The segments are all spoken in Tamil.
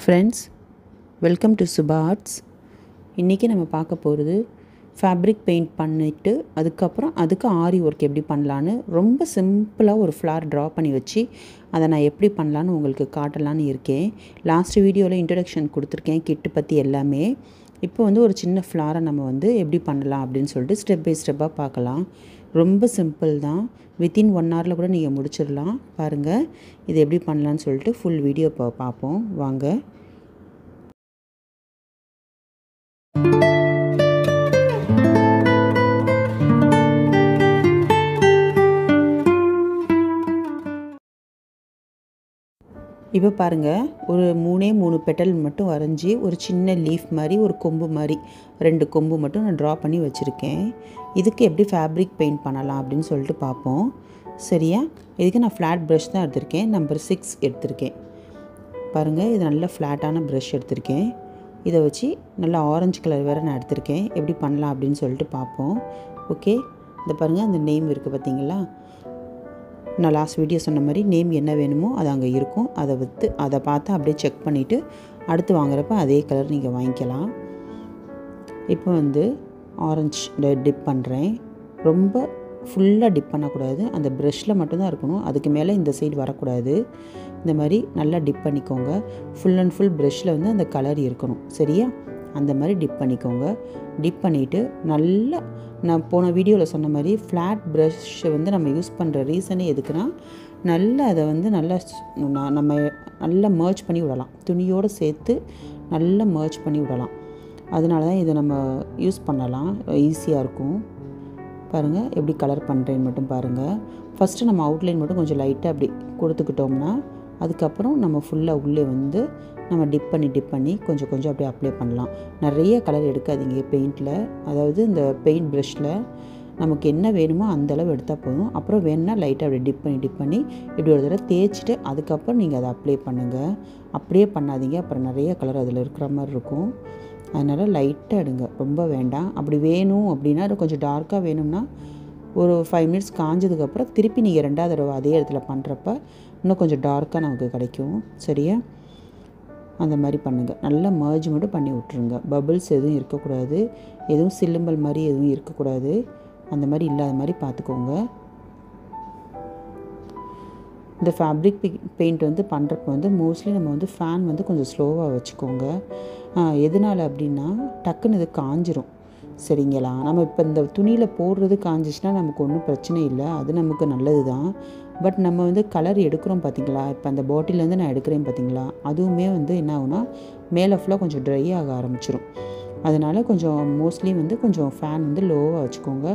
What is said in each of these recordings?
Friends, welcome to Subha Arts. இன்றைக்கி நம்ம பார்க்க போகிறது ஃபேப்ரிக் பெயிண்ட் பண்ணிவிட்டு அதுக்கப்புறம் அதுக்கு ஆரி ஒர்க் எப்படி பண்ணலான்னு ரொம்ப சிம்பிளாக ஒரு ஃப்ளார் ட்ரா பண்ணி வச்சு அதை நான் எப்படி பண்ணலான்னு உங்களுக்கு காட்டலான்னு இருக்கேன். லாஸ்ட் வீடியோவில் இன்ட்ரடக்ஷன் கொடுத்துருக்கேன் கிட்டு பற்றி எல்லாமே. இப்போ ஒரு சின்ன ஃப்ளாரை நம்ம எப்படி பண்ணலாம் அப்படின்னு சொல்லிட்டு ஸ்டெப் பை ஸ்டெப்பாக பார்க்கலாம். ரொம்ப சிம்பிள் தான். வித்தின் 1 ஹவரில் கூட நீங்கள் முடிச்சிடலாம். பாருங்கள் இது எப்படி பண்ணலான்னு சொல்லிட்டு ஃபுல் வீடியோ பார்ப்போம் வாங்க. இப்போ பாருங்கள், ஒரு 3 பெட்டல் மட்டும் வரைஞ்சி ஒரு சின்ன லீஃப் மாதிரி ஒரு கொம்பு மாதிரி 2 கொம்பு மட்டும் நான் ட்ரா பண்ணி வச்சுருக்கேன். இதுக்கு எப்படி ஃபேப்ரிக் பெயிண்ட் பண்ணலாம் அப்படின்னு சொல்லிட்டு பார்ப்போம். சரியா? இதுக்கு நான் ஃப்ளாட் ப்ரஷ் தான் எடுத்திருக்கேன். நம்பர் 6 எடுத்திருக்கேன். பாருங்கள், இது நல்ல ஃப்ளாட்டான ப்ரஷ் எடுத்திருக்கேன். இதை வச்சு நல்லா ஆரஞ்சு கலர் வேறு நான் எடுத்திருக்கேன். எப்படி பண்ணலாம் அப்படின்னு சொல்லிட்டு பார்ப்போம். ஓகே, இந்த பாருங்கள், அந்த நேம் இருக்குது பார்த்தீங்களா? நான் லாஸ்ட் வீடியோ சொன்ன மாதிரி நேம் என்ன வேணுமோ அது அங்கே இருக்கும். அதை பார்த்து அப்படியே செக் பண்ணிவிட்டு அடுத்து வாங்குறப்ப அதே கலர் நீங்கள் வாங்கிக்கலாம். இப்போ ஆரஞ்சு டிப் பண்ணுறேன். ரொம்ப ஃபுல்லாக டிப் பண்ணக்கூடாது, அந்த ப்ரஷ்ஷில் மட்டும்தான் இருக்கணும். அதுக்கு மேலே இந்த சைடு வரக்கூடாது. இந்த மாதிரி நல்லா டிப் பண்ணிக்கோங்க. ஃபுல் அண்ட் ஃபுல் ப்ரஷ்ஷில் அந்த கலர் இருக்கணும். சரியா? அந்த மாதிரி டிப் பண்ணிக்கோங்க. டிப் பண்ணிவிட்டு நல்லா, நான் போன வீடியோவில் சொன்ன மாதிரி ஃப்ளாட் ப்ரஷ்ஷை நம்ம யூஸ் பண்ணுற ரீசனே எதுக்குன்னா, நல்லா அதை நல்லா நம்ம நல்லா மர்ஜ் பண்ணி விடலாம். துணியோடு சேர்த்து நல்லா மர்ஜ் பண்ணி விடலாம். அதனால தான் இதை நம்ம யூஸ் பண்ணலாம், ஈஸியாக இருக்கும். பாருங்கள் எப்படி கலர் பண்ணுறேன்னு மட்டும் பாருங்கள். ஃபஸ்ட்டு நம்ம அவுட்லைன் மட்டும் கொஞ்சம் லைட்டாக அப்படி கொடுத்துக்கிட்டோம்னா அதுக்கப்புறம் நம்ம ஃபுல்லாக உள்ளே நம்ம டிப் பண்ணி கொஞ்சம் அப்படியே அப்ளை பண்ணலாம். நிறைய கலர் எடுக்காதீங்க பெயிண்டில். அதாவது இந்த பெயிண்ட் ப்ரஷ்ஷில் நமக்கு என்ன வேணுமோ அந்தளவு எடுத்தால் போதும். அப்புறம் வேணுன்னா லைட்டாக அப்படி டிப் பண்ணி இப்படி ஒரு தடவை தேய்ச்சிட்டு அதுக்கப்புறம் நீங்கள் அதை அப்ளை பண்ணுங்கள். அப்படியே பண்ணாதீங்க, அப்புறம் நிறைய கலர் அதில் இருக்கிற மாதிரி இருக்கும். அதனால் லைட்டாக எடுங்க, ரொம்ப வேண்டாம். அப்படி வேணும் அப்படின்னா அது கொஞ்சம் டார்க்காக வேணும்னா ஒரு 5 மினிட்ஸ் காஞ்சதுக்கப்புறம் திருப்பி நீங்கள் 2வது தடவை அதே இடத்துல பண்ணுறப்ப இன்னும் கொஞ்சம் டார்க்காக நமக்கு கிடைக்கும். சரியா? அந்த மாதிரி பண்ணுங்கள். நல்லா மர்ஜ் மட்டும் பண்ணி விட்ருங்க. பபிள்ஸ் எதுவும் இருக்கக்கூடாது, எதுவும் சில்லும்பல் மாதிரி எதுவும் இருக்கக்கூடாது. அந்த மாதிரி இல்லாத மாதிரி பார்த்துக்கோங்க. இந்த ஃபேப்ரிக் பெயிண்ட் பண்ணுறப்ப மோஸ்ட்லி நம்ம ஃபேன் கொஞ்சம் ஸ்லோவாக வச்சுக்கோங்க. எதனால் அப்படின்னா டக்குன்னு இது காஞ்சிரும். சரிங்களா? நம்ம இப்போ இந்த துணியில் போடுறது காஞ்சிச்சுன்னா நமக்கு ஒன்றும் பிரச்சனை இல்லை, அது நமக்கு நல்லது தான். பட் நம்ம கலர் எடுக்கிறோம் பார்த்தீங்களா, இப்போ அந்த பாட்டிலேருந்து நான் எடுக்கிறேன் பார்த்தீங்களா, அதுவுமே என்ன ஆகுனா மேலே ஃபுல்லாக கொஞ்சம் ட்ரை ஆக ஆரம்பிச்சிடும். அதனால் கொஞ்சம் மோஸ்ட்லி கொஞ்சம் ஃபேன் லோவாக வச்சுக்கோங்க.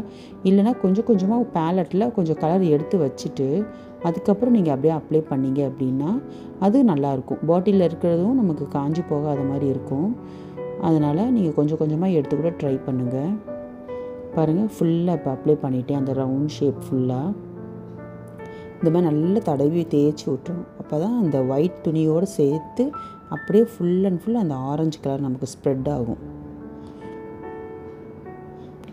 இல்லைனா கொஞ்சமாக பேலட்டில் கொஞ்சம் கலர் எடுத்து வச்சுட்டு அதுக்கப்புறம் நீங்கள் அப்படியே அப்ளை பண்ணிங்க அப்படின்னா அது நல்லாயிருக்கும். பாட்டிலில் இருக்கிறதும் நமக்கு காஞ்சி போகாத மாதிரி இருக்கும். அதனால் நீங்கள் கொஞ்சமாக எடுத்து கூட ட்ரை பண்ணுங்கள். பாருங்கள், ஃபுல்லாக இப்போ அப்ளை பண்ணிவிட்டேன். அந்த ரவுண்ட் ஷேப் ஃபுல்லாக இந்த மாதிரி நல்லா தடவி தேய்ச்சி விட்டுரும். அப்போ தான் அந்த ஒயிட் துணியோடு சேர்த்து அப்படியே ஃபுல் அண்ட் ஃபுல் அந்த ஆரஞ்சு கலர் நமக்கு ஸ்ப்ரெட் ஆகும்.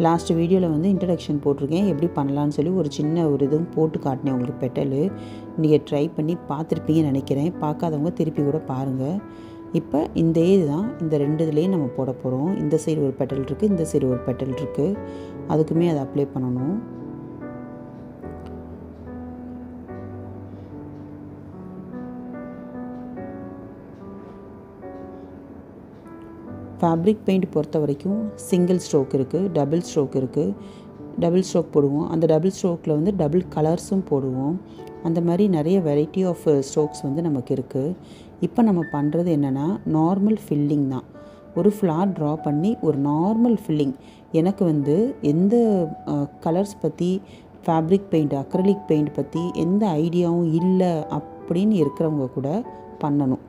லாஸ்ட் வீடியோவில் இன்ட்ரடக்ஷன் போட்டிருக்கேன், எப்படி பண்ணலான்னு சொல்லி ஒரு சின்ன இதுவும் போட்டு காட்டினேன் உங்களுக்கு. பெட்டலு நீங்கள் ட்ரை பண்ணி பார்த்துருப்பீங்கன்னு நினைக்கிறேன். பார்க்காதவங்க திருப்பி கூட பாருங்கள். இப்போ இந்த இதுதான், இந்த 2 இதுலேயும் நம்ம போட போகிறோம். இந்த சைடு ஒரு பெட்டல் இருக்குது, இந்த சைடு ஒரு பெட்டல் இருக்குது. அதுக்குமே அதை அப்ளை பண்ணணும். ஃபேப்ரிக் பெயிண்ட் பொறுத்த வரைக்கும் சிங்கிள் ஸ்ட்ரோக் இருக்குது, டபுள் ஸ்ட்ரோக் இருக்குது. டபுள் ஸ்ட்ரோக் போடுவோம். அந்த டபுள் ஸ்ட்ரோக்கில் டபுள் கலர்ஸும் போடுவோம். அந்த மாதிரி நிறைய வெரைட்டி ஆஃப் ஸ்ட்ரோக்ஸ் நமக்கு இருக்குது. இப்போ நம்ம பண்ணுறது என்னென்னா நார்மல் ஃபில்லிங் தான். ஒரு ஃப்ளார் ட்ரா பண்ணி ஒரு நார்மல் ஃபில்லிங். எனக்கு எந்த கலர்ஸ் பற்றி, ஃபேப்ரிக் பெயிண்ட், அக்ரலிக் பெயிண்ட் பற்றி எந்த ஐடியாவும் இல்லை அப்படின்னு இருக்கிறவங்க கூட பண்ணணும்.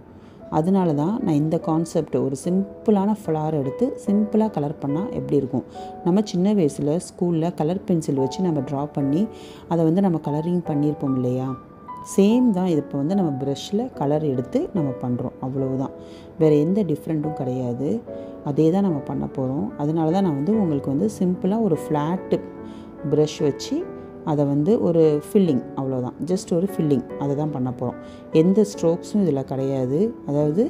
அதனால தான் நான் இந்த கான்செப்ட், ஒரு சிம்பிளான ஃப்ளார் எடுத்து சிம்பிளாக கலர் பண்ணால் எப்படி இருக்கும். நம்ம சின்ன வயசில் ஸ்கூலில் கலர் பென்சில் வச்சு நம்ம ட்ரா பண்ணி அதை நம்ம கலரிங் பண்ணியிருப்போம் இல்லையா? சேம் தான் இது. இப்போ நம்ம ப்ரஷ்ஷில் கலர் எடுத்து நம்ம பண்ணுறோம், அவ்வளவுதான். வேறு எந்த டிஃப்ரெண்ட்டும் கிடையாது. அதே தான் நம்ம பண்ண போகிறோம். அதனால தான் நான் உங்களுக்கு சிம்பிளாக ஒரு ஃப்ளாட்டு ப்ரஷ் வச்சு அதை வந்து ஒரு ஃபில்லிங், அவ்வளோதான், ஜஸ்ட் ஒரு ஃபில்லிங் அதை தான் பண்ண போகிறோம். எந்த ஸ்ட்ரோக்ஸும் இதில் கிடையாது. அதாவது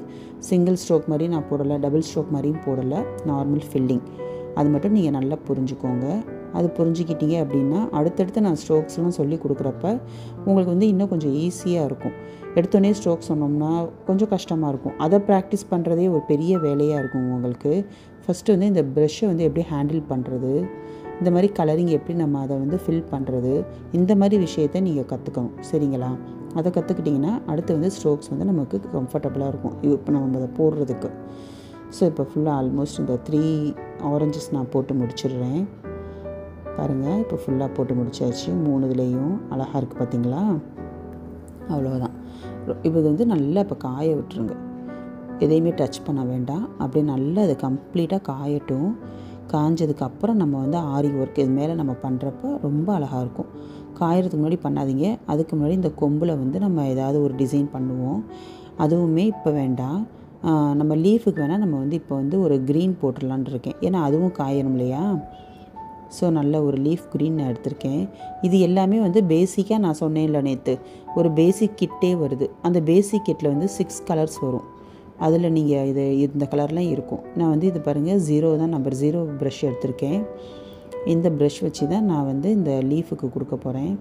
சிங்கிள் ஸ்ட்ரோக் மாதிரி நான் போடலை, டபுள் ஸ்ட்ரோக் மாதிரியும் போடலை, நார்மல் ஃபில்லிங். அது மட்டும் நீங்கள் நல்லா புரிஞ்சுக்கோங்க. அது புரிஞ்சுக்கிட்டீங்க அப்படின்னா அடுத்தடுத்து நான் ஸ்ட்ரோக்ஸ்லாம் சொல்லி கொடுக்குறப்ப உங்களுக்கு வந்து இன்னும் கொஞ்சம் ஈஸியாக இருக்கும். எடுத்தோடனே ஸ்ட்ரோக் சொன்னோம்னா கொஞ்சம் கஷ்டமாக இருக்கும். அதை ப்ராக்டிஸ் பண்ணுறதே ஒரு பெரிய வேலையாக இருக்கும் உங்களுக்கு. ஃபஸ்ட்டு வந்து இந்த ப்ரஷ்ஷை வந்து எப்படி ஹேண்டில் பண்ணுறது, இந்த மாதிரி கலரிங் எப்படி நம்ம அதை வந்து ஃபில் பண்ணுறது, இந்த மாதிரி விஷயத்தை நீங்கள் கற்றுக்கணும். சரிங்களா? அதை கற்றுக்கிட்டிங்கன்னா அடுத்து வந்து ஸ்ட்ரோக்ஸ் வந்து நமக்கு கம்ஃபர்டபுளாக இருக்கும் இப்போ நம்ம அதை போடுறதுக்கு. ஸோ இப்போ ஃபுல்லாக ஆல்மோஸ்ட் இந்த 3 ஆரஞ்சஸ் நான் போட்டு முடிச்சிடுறேன். பாருங்கள், இப்போ ஃபுல்லாக போட்டு முடிச்சாச்சு. 3 இதுலேயும் அழகாக இருக்குது பார்த்தீங்களா? அவ்வளோதான். இப்போ இது வந்து நல்லா இப்போ காய விட்டுருங்க. எதையுமே டச் பண்ண வேண்டாம். அப்படியே நல்லா அது கம்ப்ளீட்டாக காயட்டும். காஞ்சதுக்கப்புறம் நம்ம வந்து ஆரி ஒர்க் இது மேலே நம்ம பண்ணுறப்ப ரொம்ப அழகாக இருக்கும். காயறதுக்கு முன்னாடி பண்ணாதீங்க. அதுக்கு முன்னாடி இந்த கொம்பில் வந்து நம்ம ஏதாவது ஒரு டிசைன் பண்ணுவோம். அதுவுமே இப்போ வேண்டாம். நம்ம லீஃபுக்கு வேணால் நம்ம வந்து இப்போ வந்து ஒரு க்ரீன் போட்டுடலான் இருக்கேன். ஏன்னா அதுவும் காயணும் இல்லையா? ஸோ நல்ல ஒரு லீஃப் க்ரீன் நான் எடுத்திருக்கேன். இது எல்லாமே வந்து பேசிக்காக நான் சொன்னேன்ல நேற்று, ஒரு பேசிக் கிட்டே வருது. அந்த பேசிக் கிட்டில் வந்து 6 கலர்ஸ் வரும். அதில் நீங்கள் இந்த கலர்லாம் இருக்கும். நான் வந்து இது பாருங்கள் 0 தான், நம்பர் 0 ப்ரஷ் எடுத்திருக்கேன். இந்த ப்ரஷ் வச்சு தான் நான் வந்து இந்த லீஃபுக்கு கொடுக்க போகிறேன்.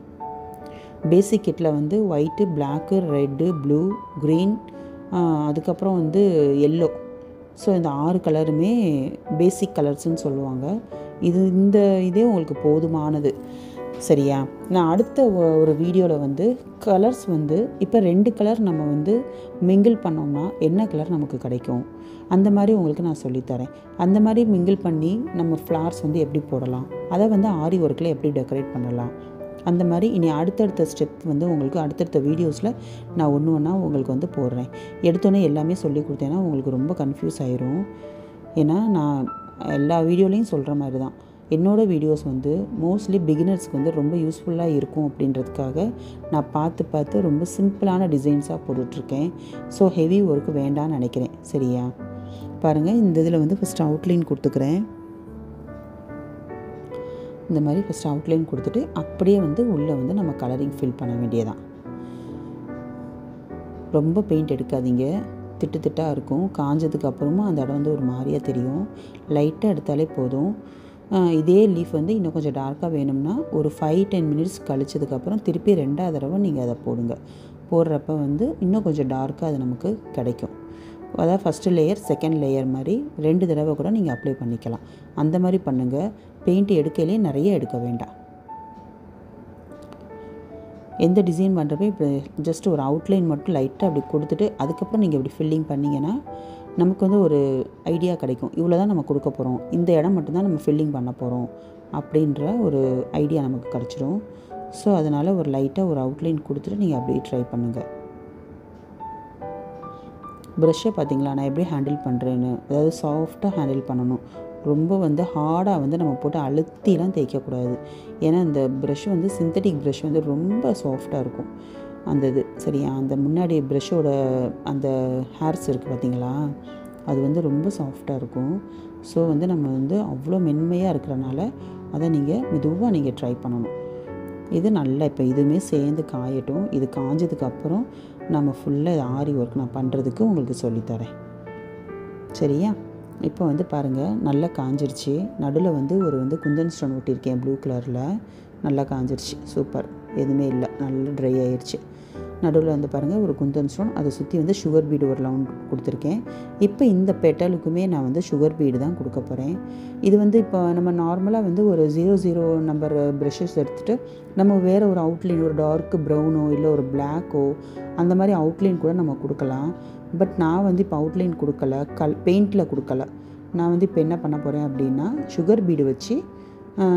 பேசிக் கிட்டில் வந்து white, black, red, blue, green, அதுக்கப்புறம் வந்து எல்லோ. ஸோ இந்த 6 கலருமே பேசிக் கலர்ஸ்ன்னு சொல்லுவாங்க. இந்த இதே உங்களுக்கு போதுமானது. சரியா? நான் அடுத்த ஒரு வீடியோவில் வந்து கலர்ஸ் வந்து இப்போ 2 கலர் நம்ம வந்து மிங்கிள் பண்ணோம்னா என்ன கலர் நமக்கு கிடைக்கும் அந்த மாதிரி உங்களுக்கு நான் சொல்லித்தரேன். அந்த மாதிரி மிங்கிள் பண்ணி நம்ம ஃப்ளார்ஸ் வந்து எப்படி போடலாம், அதை வந்து ஆரி ஒர்க்கில் எப்படி டெக்கரேட் பண்ணலாம், அந்த மாதிரி இனி அடுத்தடுத்த ஸ்டெப் வந்து உங்களுக்கு அடுத்தடுத்த வீடியோஸில் நான் ஒன்று ஒன்றா உங்களுக்கு வந்து போடுறேன். எடுத்தோன்னே எல்லாமே சொல்லி கொடுத்தேன்னா உங்களுக்கு ரொம்ப கன்ஃபியூஸ் ஆயிரும். ஏன்னா நான் எல்லா வீடியோலையும் சொல்கிற மாதிரி தான் என்னோடய வீடியோஸ் வந்து மோஸ்ட்லி பிகினர்ஸ்க்கு வந்து ரொம்ப யூஸ்ஃபுல்லாக இருக்கும் அப்படின்றதுக்காக நான் பார்த்து ரொம்ப சிம்பிளான டிசைன்ஸாக போட்டுட்ருக்கேன். ஸோ ஹெவி ஒர்க்கு வேண்டான்னு நினைக்கிறேன். சரியா? பாருங்கள், இந்த இதில் வந்து ஃபஸ்ட்டு அவுட்லைன் கொடுத்துக்கிறேன். இந்த மாதிரி ஃபஸ்ட்டு அவுட்லைன் கொடுத்துட்டு அப்படியே வந்து உள்ளே வந்து நம்ம கலரிங் ஃபில் பண்ண வேண்டியதான். ரொம்ப பெயிண்ட் எடுக்காதீங்க, திட்டாக இருக்கும். காஞ்சதுக்கு அப்புறமா அந்த இடம் வந்து ஒரு மாதிரியாக தெரியும். லைட்டாக எடுத்தாலே போதும். இதே லீஃப் வந்து இன்னும் கொஞ்சம் டார்க்காக வேணும்னா ஒரு 5-10 மினிட்ஸ் கழிச்சதுக்கப்புறம் திருப்பி 2வது தடவை நீங்கள் அதை போடுங்க. போடுறப்ப வந்து இன்னும் கொஞ்சம் டார்க்காக அது நமக்கு கிடைக்கும். அதாவது ஃபஸ்ட்டு லேயர், செகண்ட் லேயர் மாதிரி 2 தடவை கூட நீங்கள் அப்ளை பண்ணிக்கலாம். அந்த மாதிரி பண்ணுங்கள். பெயிண்ட் எடுக்கையிலே நிறைய எடுக்க வேண்டாம். எந்த டிசைன் பண்ணுறப்ப இப்போ ஜஸ்ட் ஒரு அவுட்லைன் மட்டும் லைட்டாக அப்படி கொடுத்துட்டு அதுக்கப்புறம் நீங்கள் இப்படி ஃபில்லிங் பண்ணிங்கன்னா நமக்கு வந்து ஒரு ஐடியா கிடைக்கும். இவ்வளோ தான் நம்ம கொடுக்க போகிறோம், இந்த இடம் மட்டும்தான் நம்ம ஃபில்லிங் பண்ண போகிறோம் அப்படின்ற ஒரு ஐடியா நமக்கு கிடச்சிரும். ஸோ அதனால் ஒரு லைட்டாக ஒரு அவுட்லைன் கொடுத்துட்டு நீங்கள் அப்படியே ட்ரை பண்ணுங்கள். ப்ரஷ்ஷை பார்த்தீங்களா நான் எப்படி ஹேண்டில் பண்ணுறேன்னு. அதாவது சாஃப்டாக ஹேண்டில் பண்ணணும். ரொம்ப வந்து ஹார்டாக வந்து நம்ம போட்டு அழுத்திலாம் தேய்க்கக்கூடாது. ஏன்னா இந்த ப்ரஷ் வந்து சிந்தட்டிக் ப்ரஷ் வந்து ரொம்ப சாஃப்டாக இருக்கும் அந்த இது. சரியா? அந்த முன்னாடி ப்ரஷ்ஷோட அந்த ஹேர்ஸ் இருக்குது பார்த்தீங்களா, அது வந்து ரொம்ப சாஃப்டாக இருக்கும். ஸோ வந்து நம்ம வந்து அவ்வளோ மென்மையாக இருக்கிறனால அதை நீங்கள் மெதுவாக நீங்கள் ட்ரை பண்ணணும். இது நல்லா இப்போ இதுவுமே சேர்ந்து காயட்டும். இது காஞ்சதுக்கப்புறம் நம்ம ஃபுல்லாக இது ஆரி ஒர்க் நான் பண்ணுறதுக்கு உங்களுக்கு சொல்லித்தரேன். சரியா? இப்போ வந்து பாருங்கள், நல்லா காஞ்சிருச்சு. நடுவில் வந்து ஒரு குந்தன் ஸ்டோன் ஒட்டியிருக்கேன் ப்ளூ கலரில். நல்லா காஞ்சிருச்சு. சூப்பர். எதுவுமே இல்லை, நல்லா ட்ரை ஆயிடுச்சு. நடுவில் வந்து பாருங்கள் ஒரு குந்தன் ஸ்டோன், அதை சுற்றி வந்து சுகர் பீடு ஒரு ரவுண்ட் கொடுத்துருக்கேன். இப்போ இந்த பெட்டலுக்குமே நான் வந்து சுகர் பீடு தான் கொடுக்க போகிறேன். இது வந்து இப்போ நம்ம நார்மலாக வந்து ஒரு 00 நம்பர் ப்ரஷஸ் எடுத்துகிட்டு நம்ம வேறு ஒரு அவுட்லைன், ஒரு டார்க் ப்ரௌனோ இல்லை ஒரு பிளாக்கோ அந்த மாதிரி அவுட்லைன் கூட நம்ம கொடுக்கலாம். பட் நான் வந்து இப்போ அவுட்லைன் கொடுக்கல, பெயிண்டில் கொடுக்கல. நான் வந்து இப்போ என்ன பண்ண போகிறேன் அப்படின்னா சுகர் பீடு வச்சு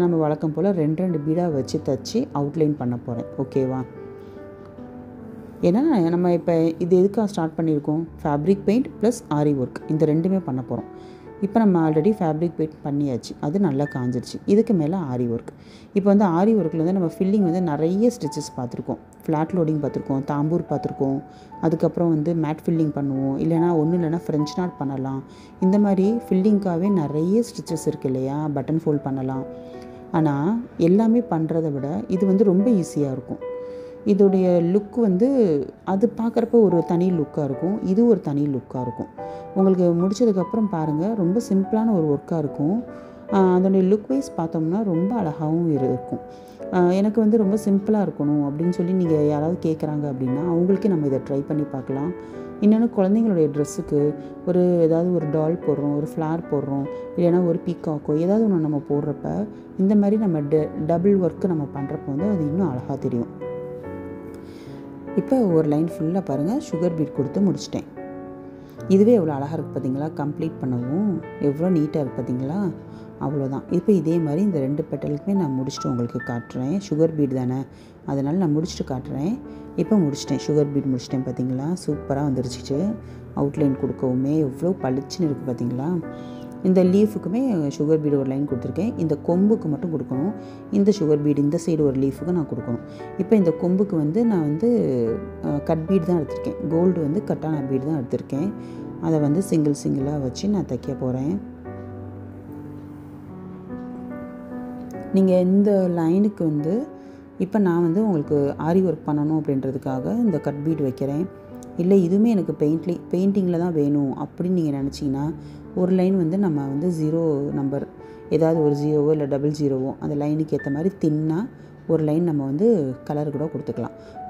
நம்ம வழக்கம் போல் 2 பீடாக வச்சு தச்சு அவுட்லைன் பண்ண போகிறேன். ஓகேவா? ஏன்னா நம்ம இப்போ இது எதுக்காக ஸ்டார்ட் பண்ணியிருக்கோம், ஃபேப்ரிக் பெயிண்ட் ப்ளஸ் ஆரி ஒர்க், இந்த 2மே பண்ண போகிறோம். இப்போ நம்ம ஆல்ரெடி ஃபேப்ரிக் பெயிண்ட் பண்ணியாச்சு, அது நல்லா காஞ்சிருச்சு. இதுக்கு மேலே ஆரி ஒர்க். இப்போ வந்து ஆரி ஒர்க்கில் வந்து நம்ம ஃபில்லிங் வந்து நிறைய ஸ்டிச்சஸ் பார்த்துருக்கோம். ஃப்ளாட் லோடிங் பார்த்துருக்கோம், தாம்பூர் பார்த்துருக்கோம், அதுக்கப்புறம் வந்து மேட் ஃபில்லிங் பண்ணுவோம், இல்லைனா ஃப்ரெஞ்ச் நாட் பண்ணலாம். இந்த மாதிரி ஃபில்லிங்காகவே நிறைய ஸ்டிச்சஸ் இருக்குது இல்லையா? பட்டன் ஃபோல்ட் பண்ணலாம். ஆனால் எல்லாமே பண்ணுறத விட இது வந்து ரொம்ப ஈஸியாக இருக்கும். இதோடைய லுக் வந்து அது பார்க்குறப்ப ஒரு தனி லுக்காக இருக்கும், இது ஒரு தனி லுக்காக இருக்கும். உங்களுக்கு முடித்ததுக்கப்புறம் பாருங்கள், ரொம்ப சிம்பிளான ஒரு ஒர்க்காக இருக்கும். அதோடைய லுக் வைஸ் பார்த்தோம்னா ரொம்ப அழகாகவும் இருக்கும். எனக்கு வந்து ரொம்ப சிம்பிளாக இருக்கணும் அப்படின்னு சொல்லி நீங்கள் யாராவது கேட்குறாங்க அப்படின்னா அவங்களுக்கே நம்ம இதை ட்ரை பண்ணி பார்க்கலாம். இன்னொன்று குழந்தைங்களுடைய ட்ரெஸ்ஸுக்கு ஏதாவது ஒரு டால் போடுறோம், ஒரு ஃப்ளார் போடுறோம், இல்லைன்னா ஒரு பீகாக்கோ ஏதாவது ஒன்று நம்ம போடுறப்ப இந்த மாதிரி நம்ம டபுள் ஒர்க்கு நம்ம பண்ணுறப்ப வந்து அது இன்னும் அழகாக தெரியும். இப்போ ஒரு லைன் ஃபுல்லாக பாருங்கள், சுகர் பீட் கொடுத்து முடிச்சிட்டேன். இதுவே எவ்வளோ அழகாக இருக்குது பார்த்தீங்களா? கம்ப்ளீட் பண்ணவும் எவ்வளோ நீட்டாக இருக்குது பார்த்தீங்களா? அவ்வளோதான். இப்போ இதே மாதிரி இந்த 2 பெட்டலுக்குமே நான் முடிச்சுட்டு உங்களுக்கு காட்டுறேன். சுகர் பீட் தானே, அதனால் நான் முடிச்சுட்டு காட்டுறேன். இப்போ முடிச்சிட்டேன், சுகர் பீட் முடிச்சிட்டேன் பார்த்தீங்களா? சூப்பராக வந்துருச்சு. அவுட்லைன் கொடுக்கவுமே எவ்வளோ பளிச்சுன்னு இருக்குது பார்த்தீங்களா? இந்த லீஃபுக்குமே சுகர் பீடு ஒரு லைன் கொடுத்துருக்கேன். இந்த கொம்புக்கு மட்டும் கொடுக்கணும். இந்த சுகர் பீடு இந்த சைடு ஒரு லீஃபுக்கு நான் கொடுக்கணும். இப்போ இந்த கொம்புக்கு வந்து நான் வந்து கட் பீடு தான் எடுத்திருக்கேன். கோல்டு வந்து கட்டான பீடு தான் எடுத்திருக்கேன். அதை வந்து சிங்கிளாக வச்சு நான் தைக்க போகிறேன். நீங்கள் இந்த லைனுக்கு வந்து இப்போ நான் வந்து உங்களுக்கு ஆரி ஒர்க் பண்ணணும் அப்படின்றதுக்காக இந்த கட் பீடு வைக்கிறேன். இல்லை இதுவுமே எனக்கு பெயிண்டிங்கில் தான் வேணும் அப்படின்னு நீங்கள் நினச்சிங்கன்னா ஒரு லைன் வந்து நம்ம வந்து 0 நம்பர் ஏதாவது ஒரு 0வோ இல்லை 00வோ அந்த லைனுக்கு ஏற்ற மாதிரி தின்னாக ஒரு லைன் நம்ம வந்து கலர் கூட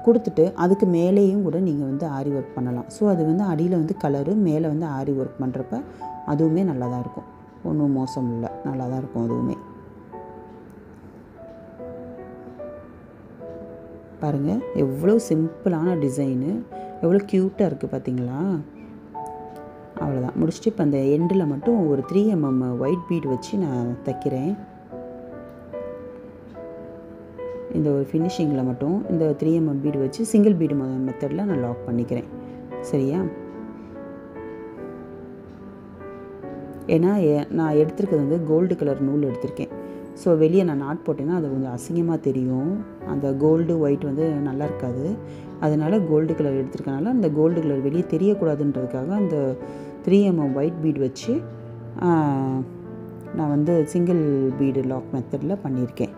கொடுத்துட்டு அதுக்கு மேலேயும் கூட நீங்கள் வந்து ஆரி ஒர்க் பண்ணலாம். ஸோ அது வந்து அடியில் வந்து கலரு, மேலே வந்து ஆரி ஒர்க் பண்ணுறப்ப அதுவுமே நல்லா தான் இருக்கும். ஒன்றும் மோசம் இல்லை, நல்லா தான் இருக்கும் அதுவுமே. பாருங்கள் எவ்வளோ சிம்பிளான டிசைனு, எவ்வளோ க்யூட்டாக இருக்குது பார்த்தீங்களா? அவ்வளோதான் முடிச்சுட்டு இப்போ அந்த எண்டில் மட்டும் ஒரு 3mm ஒயிட் பீடு வச்சு நான் தைக்கிறேன். இந்த ஒரு ஃபினிஷிங்கில் மட்டும் இந்த 3mm பீடு வச்சு சிங்கிள் பீடு மெத்தடில் நான் லாக் பண்ணிக்கிறேன். சரியா? ஏன்னா நான் எடுத்துருக்கிறது வந்து கோல்டு கலர் நூல் எடுத்திருக்கேன். ஸோ வெளியே நான் நாட் போட்டேன்னா அது கொஞ்சம் அசிங்கமாக தெரியும். அந்த கோல்டு ஒயிட் வந்து நல்லா இருக்காது. அதனால் கோல்டு கலர் எடுத்துருக்கனால அந்த கோல்டு கலர் வெளியே தெரியக்கூடாதுன்றதுக்காக அந்த 3mm ஒயிட் பீடு வச்சு நான் வந்து சிங்கிள் பீடு லாக் மெத்தடில் பண்ணியிருக்கேன்.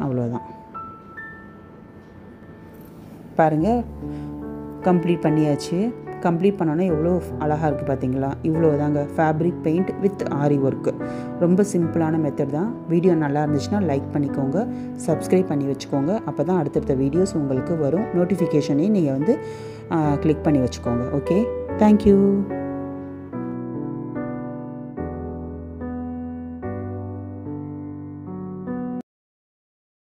அவ்வளோதான். பாருங்கள் கம்ப்ளீட் பண்ணியாச்சு. கம்ப்ளீட் பண்ணோன்னே எவ்வளோ அழகாக இருக்குது பார்த்தீங்களா? இவ்வளோ தாங்க fabric paint with aari work. ரொம்ப சிம்பிளான மெத்தட் தான். வீடியோ நல்லா இருந்துச்சுன்னா லைக் பண்ணிக்கோங்க, சப்ஸ்கிரைப் பண்ணி வச்சுக்கோங்க. அப்போ தான் அடுத்தடுத்த வீடியோஸ் உங்களுக்கு வரும். நோட்டிஃபிகேஷனையும் நீங்கள் வந்து கிளிக் பண்ணி வச்சுக்கோங்க. Okay, thank you.